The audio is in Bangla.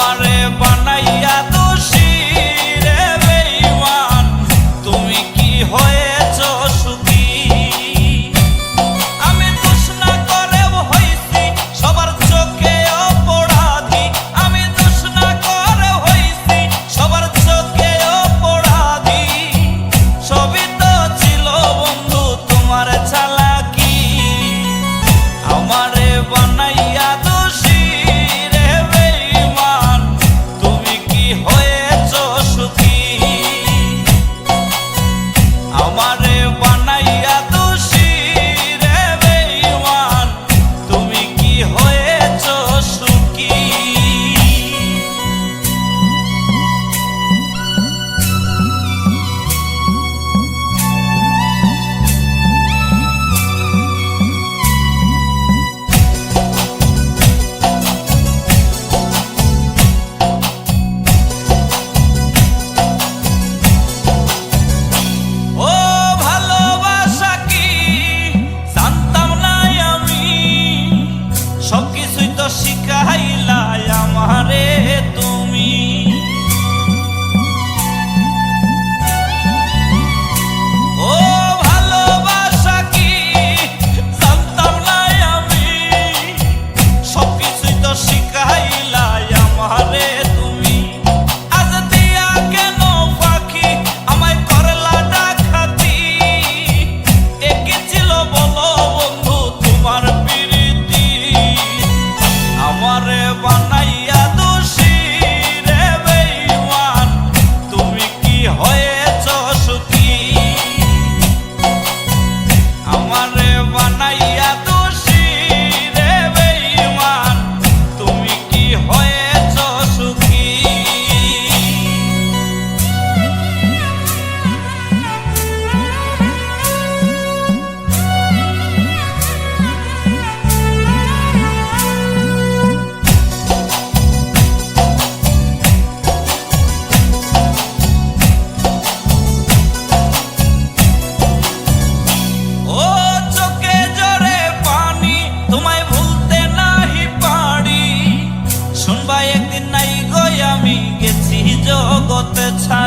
আমারে বানাইয়া দোষী রে বেঈমান, তুমি কি হয়েছ সুখী? আমি দোষ না করেও হইছি সবার চোখে অপরাধী, আমি দোষ না করেও হইছি সবার চোখে অপরাধী। সবই তো ছিল বন্ধু তোমার চালাকি, আমারে বানাইয়া দোষী রে বেঈমান, তুমি কি হয়েছ সুখী? আমারে বানাইয়া দোষী রে বেঈমান, তুমি কি হয়েছ সুখী? ও ভালোবাসা কি জানতাম না আমি, সবকিছুই তো শিখাইলা আমারে তুমি। ও ভালোবাসা কি জানতাম না আমি, সবকিছুই তো শিখাইলা আমারে তুমি। আজ দিয়া কেন পাখি আমায় করলা ডাকাতি, একে ছিল বলো বন্ধু তোমার প্রীতি? আমারে বানাইয়া দোষী রে বেঈমান, তুমি কি হয়েছ সুখী? আমারে বানাইয়া দোষী রে বেঈমান, তুমি কি হয়েছ সুখী? ও চোখে জরে পানি তোমায় ভুলতে নাহি পারি, শুনবা একদিন নাই গো আমি গেছি জগতে ছাড়ি।